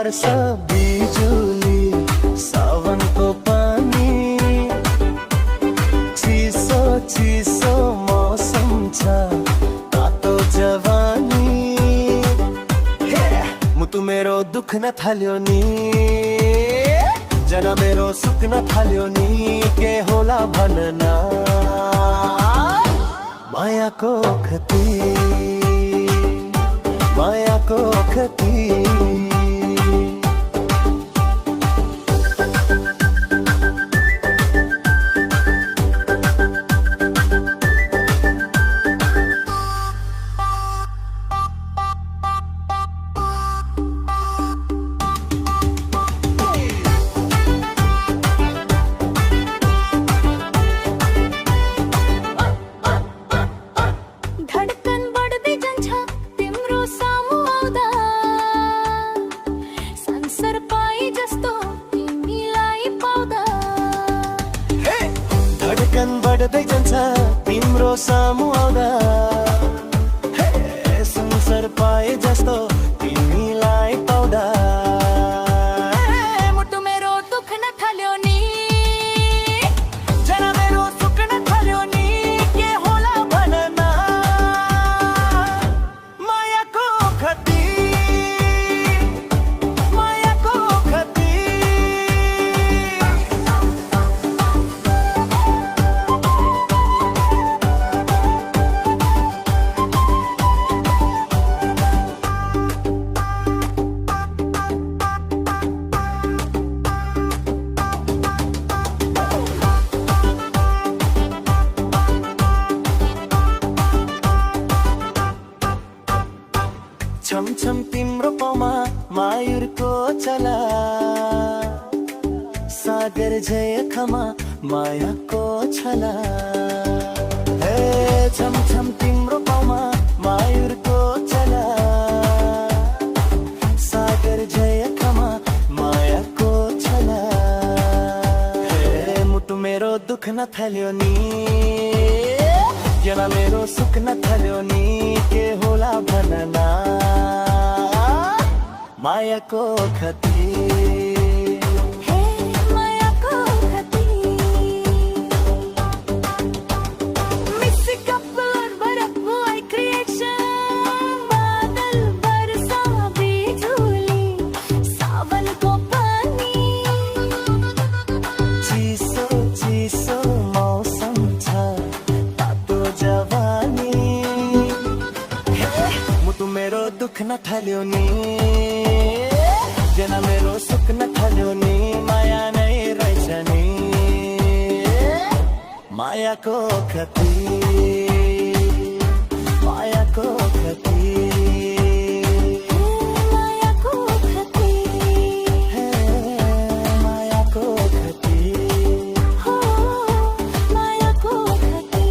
वर्ष बिजुली सावनको पानी चिसो चिसो मौसम छ तातो जवानी मुटु मेरो दुख्न थाल्यो नि जना मेरो सुक्न थाल्यो नि के होला भन्न मायाको खती मायाको खती बढ्दै जान्छ तिम्रो सामु आउँदा संसार पाए जस्तो तिमीलाई पाउँदा मुटु मेरो दुख्न थाल्यो नि जना मेरो सुक्न थाल्यो नि के होला भन्न मायाको खती मायाको खती छमछम तिम्रो पाउमा मायुरको चला सागर जय खमा मायाको छला हे छमछम तिम्रो पाउमा मायुरको चला सागर जय खमा मायाको छला हे मुटु मेरो दुख्न थाल्यो नि जना मेरो सुक्न थाल्यो नि के होला भन्न मायाको खती मायाको खती मिसिक अपलोड बरफ हुई क्रिएसन बादल बरसा बिजुली सावनको पानी चिसो चिसो मौसम छ तातो जवानी मुटु मेरो दुख्न थाल्यो नि जना मेरो सुक्न थाल्यो नि माया नै रहेछ नि मायाको खती मायाको खती मायाको खती मायाको खती हो मायाको खती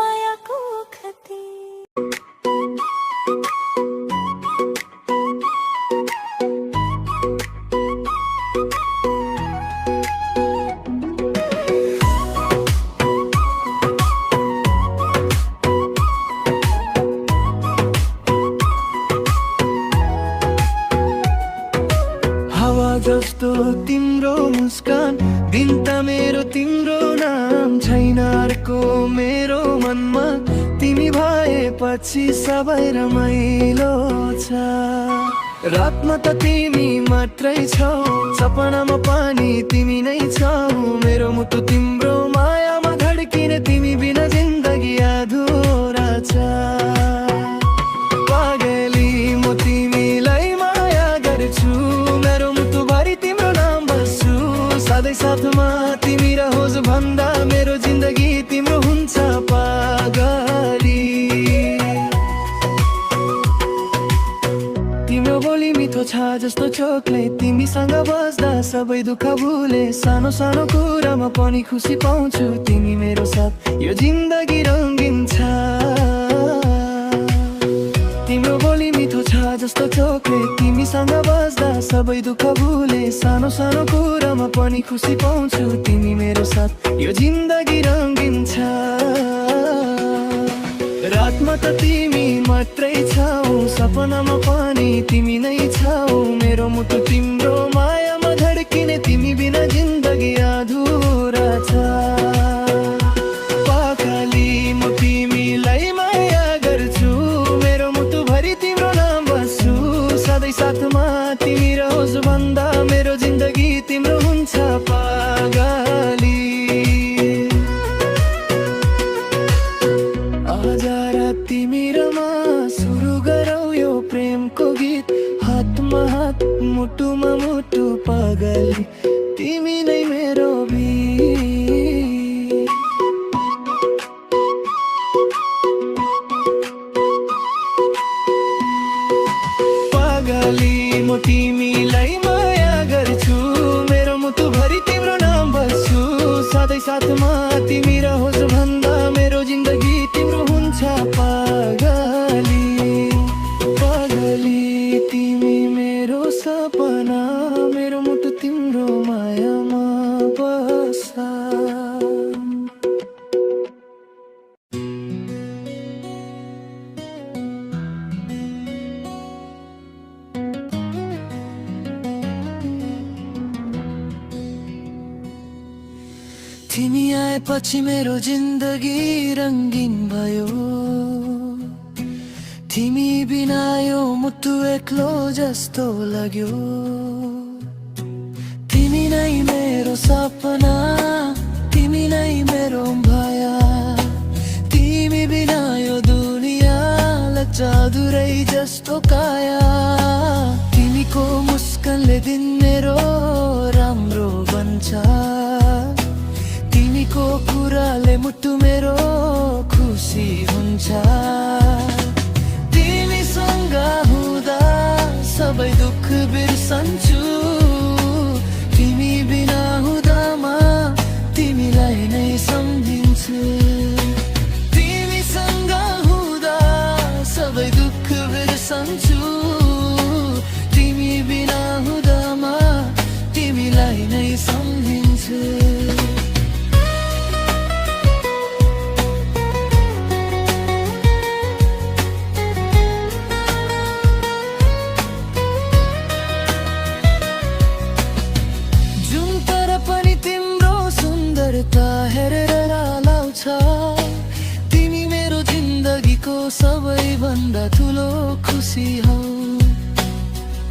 मायाको खती जस्तो तिम्रो मुस्कान दिन त मेरो तिम्रो नाम छैन अर्को मेरो मनमा तिमी भएपछि सबै रमाइलो छ रातमा त तिमी मात्रै छौ सपनामा पनि तिमी नै छौ मेरो मुटु तिम्रो मायामा धड्किने तिमी बिना जिन्दगी अधुरा छ पागली म तिमीलाई माया गर्छु मेरो मुटुभरि तिम्रो नाम बस्छु सधैँ साथमा तिमी रहोस् भन्दा मेरो जिन्दगी तिम्रो हुन्छ पागली तिम्रो बोली मिठो छ जस्तो चोकलेट तिमीसँग बस्दा सबै दुःख भुले सानो सानो कुरामा पनि खुसी पाउँछु तिमी मेरो साथ यो जिन्दगी रङ्गीन छ तिम्रो बोली मिठो छ जस्तो चोकलेट तिमीसँग बस्दा सबै दुःख भुले सानो सानो कुरामा पनि खुसी पाउँछु तिमी मेरो साथ यो जिन्दगी रङ्गीन छ रातमा त तिमी मात्रै छौ, सपनामा पनि तिमी नै छौ। मेरो मुटु तिम्रो मायामा धड्किने, तिमी बिना जिन्दगी अधुरा छ। पाखाली म तिमीलाई माया गर्छु, मेरो मुटुभरि तिम्रो नाम बस्छु। सधैँ साथमा तिमी रहोस् भन्दा मेरो जिन्दगी तिम्रो हुन्छ पागली। आज राति मेरोमा सुरु गरौ यो प्रेमको गीत, हातमा हात मुटुमा मुटु पागली, तिमी नै मेरो बीत। पागली म तिमीलाई माया गर्छु, मेरो मुटुभरि तिम्रो नाम बस्छु। सधैँ साथमा तिमी रहोस् भन्दा मेरो जिन्दगी तिम्रो हुन्छ पागली। पागली तिमी मेरो सपना, मेरो मुटु तिम्रो मायामा बस्छ। तिमी आएपछि मेरो जिन्दगी रङ्गिन भयो, तिमी बिना यो मुटु एक्लो जस्तो लाग्यो। तिमी नै मेरो सपना, तिमी नै मेरो माया, तिमी बिना यो दुनिया लाग्छ अधुरै जस्तो काया। तिमीको मुस्कानले दिन मेरो राम्रो बन्छ, तिमीको कुराले मुटु मेरो खुसी हुन्छ। तिमीसँग हुँदा सबै दुःख बिर्सन्छु, तिमी बिना हुँदामा तिमीलाई नै सम्झिन्छु। तिमीसँग हुँदा सबै दुःख बिर्सन्छु, तिमी बिना हुँदामा तिमीलाई नै सम्झिन्छु। हेरेर लाउँछ, तिमी मेरो जिन्दगीको सबैभन्दा ठुलो खुसी हौ।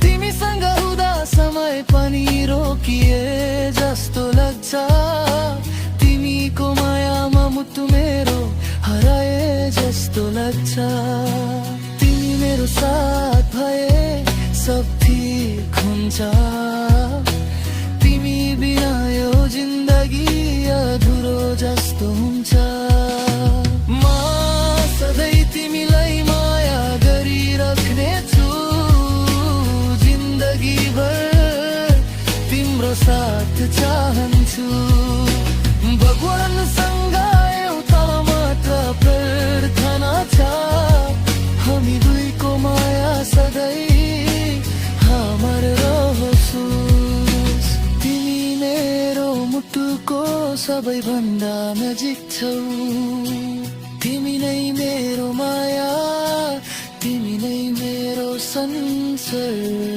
तिमीसँग हुँदा समय पनि रोकिए जस्तो लाग्छ, तिमीको मायामा मुटु मेरो हराए जस्तो लाग्छ। तिमी मेरो साथ भए सब ठीक हुन्छ, तिमी बिना यो जिन्दगी अधुरो जस्तो हुन्छ। म सधैँ तिमीलाई माया गरिराख्नेछु, जिन्दगीभर तिम्रो साथ चाहन्छु। भगवानसँग एउटा मात्र प्रार्थना छ, हामी दुईको माया सधैँ हाम्रो रहोस्। तिमी मेरो मुटुको सबैभन्दा नजिक छौ, तिमी नै मेरो माया, तिमी नै मेरो संसार।